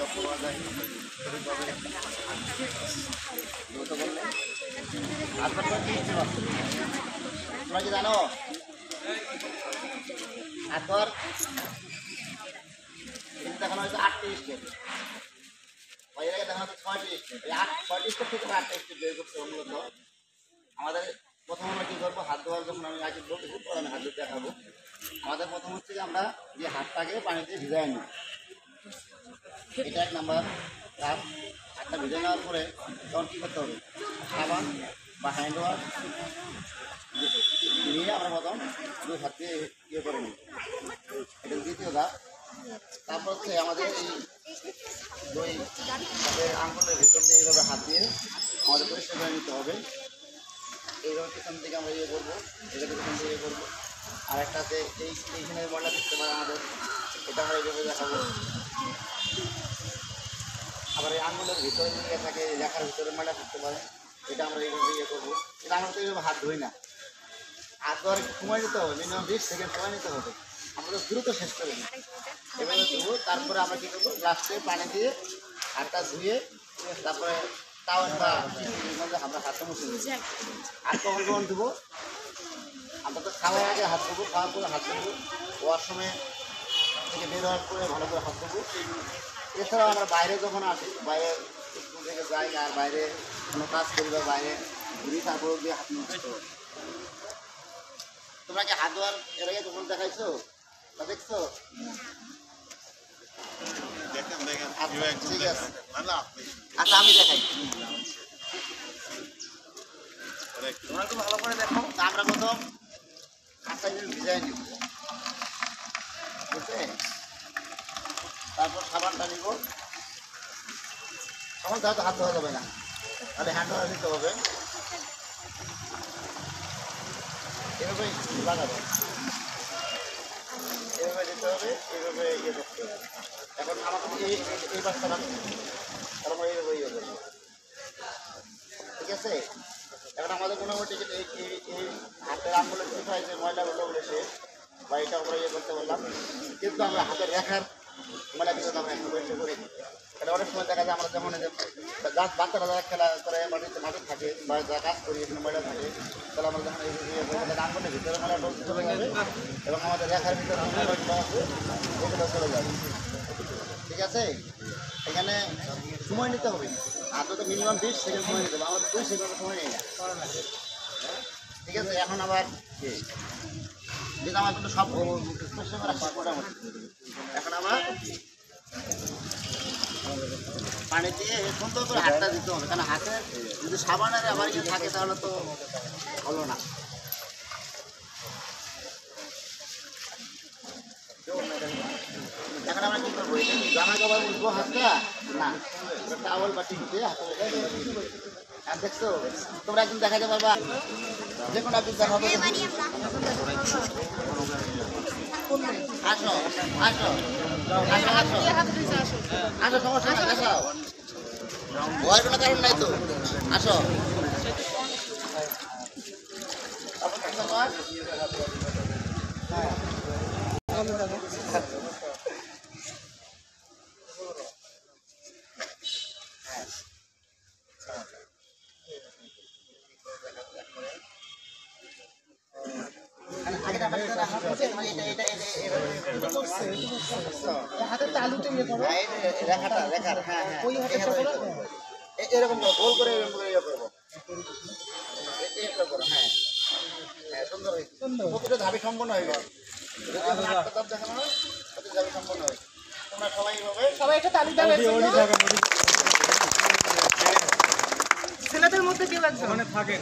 রক্ত পাওয়া যায় সঠিকভাবে দ্রুত করলে। আপনার কি তোমরা কি জানো হাতর দেখানো হয়েছে 8টি স্টেপ, এর আগে দেখানো হচ্ছে 6টি স্টেপ। এই 6টি স্টেপ থেকে 8টা স্টেপ বের করতে হবে। মূলত আমাদের প্রথম আমরা কী করবো, হাত ধোয়ার যখন আমি আগে বলতেছি পরে আমি হাত ধুতে দেখাবো। আমাদের প্রথম হচ্ছে যে আমরা যে হাতটাকে পানিতে ভিজাই নিই, এটা 1 নাম্বার কাজ। হাতটা ভিজে নেওয়ার পরে তখন কী করতে হবে, সাবান বা হ্যান্ড ওয়াশ নিয়ে আমরা প্রথম 2 হাত দিয়ে ইয়ে করে নিই, এটা দ্বিতীয় ধাপ। তারপর হচ্ছে আমাদের এই দুই হাতের আঙুলের ভিতর দিয়ে এইভাবে হাত দিয়ে আমাদের পরিষ্কার করে নিতে হবে। এইভাবে পিছন থেকে আমরা ইয়ে করবো, এটা পিছন থেকে ইয়ে করবো। আর একটা হাতে এইখানে ময়লা থাকতে পারে আমাদের, এটা আমরা এইভাবে দেখাবো। আবার এই আঙুলের ভিতরে ইয়ে থাকে, রেখার ভিতরে ময়লা থাকতে পারে, এটা আমরা এইভাবে ইয়ে করবো। এটা আমরা তো এইভাবে হাত ধুই না, হাত ধোয়ার সময় নিতে হবে, মিনিমাম 20 সেকেন্ড সময় নিতে হবে। আমরা তো দ্রুত শেষ করে নিই, এভাবে ধুবো। তারপরে আমরা কী করবো, লাস্টে পানি দিয়ে হাতটা ধুয়ে তারপরে টাওয়াল বা আমরা হাতটা মুছে দেবো। আর কখন ধুবো, আমরা তো খাওয়ার আগে হাত ধুবো, খাওয়ার পরে হাত ধুবো, ওয়াশরুমে থেকে বের হওয়ার পরে ভালো করে হাত ধুবো। এছাড়াও আমরা বাইরে যখন আসি, বাইরে স্কুল থেকে যাই আর বাইরে কোনো কাজ করি বা বাইরে ঘুরি, তারপরেও দিয়ে হাত মুছতে হবে। তোমরা কি হাত ধোয়ার এর আগে তখন দেখাইছো বা দেখছো? ঠিক আছে, আচ্ছা আমি দেখাই, তোমরা একটু ভালো করে দেখো। আমরা প্রথম হাতটা ভিজাই নিব, বুঝছে? তারপর সাবানটা নিব, তখন তাহলে হাত ধোয়া যাবে না, তাহলে হ্যান্ড ওয়াশ দিতে হবে। এভাবে লাগাবে, এভাবে দিতে হবে, এইভাবে ইয়ে করতে হবে। এখন আমাকে এই বাচ্চাটা আমরা এইভাবে ইয়ে করবো, ঠিক আছে? এখন আমাদের মোটামুটি এই হাতের আঙুলের পিছনে যে ময়লাগুলো বলেছে বা এটা আমরা ইয়ে করতে বললাম, কিন্তু আমরা হাতের রেখার ময়লা কিন্তু আমরা একটু পরিষ্কার করি। এটা অনেক সময় দেখা যায় আমরা যেমন বাচ্চারা যারা খেলা করে মাঠে থাকে বা যারা কাজ করি এখানে ময়লা থাকে, তাহলে আমরা যখন এই আঙুলের ভিতরে ময়লা চলে যাবে এবং আমাদের রেখার ভিতরে ময়লাগুলো আছে এগুলো চলে যাবে, ঠিক আছে? এখানে সময় নিতে হবে, আর তো মিনিমাম 20 সেকেন্ড সময় নিতে হবে, আমরা 2 সেকেন্ড সময় নিই না, ঠিক আছে? এখন আবার যেটা আমার কিন্তু সব মোটামুটি এখন আবার পানি দিয়ে সুন্দর করে হাতটা দিতে হবে, কারণ হাতে যদি সাবানের আবার ইয়ে থাকে তাহলে তো হলো না। এখন আমরা কী করবো, এটা জামা কাপড় বুঝবো হাতটা না, টাওয়াল বা টিভিতে হাতে আর দেখছো তোমরা একদিন দেখাতে পারবা, যে কোনো একদিন দেখাবো। আসো আসো আসো আসো আসো, সমস্যা না, দেখাও, ভয়ের কোনো কারণ নাই তো, আসো। এরকম গোল করে ইয়ে করবো, হ্যাঁ হ্যাঁ, সুন্দর হয়েছে, প্রতিটা ধাপে সম্পন্ন হয়ে গেল। দেখানো হয় প্রতিটা ধাপে সম্পন্ন হয়। তোমরা সবাই এইভাবে সবাই একটা তালি দাও। ছেলেদের মধ্যে কেউ একজন থাকে।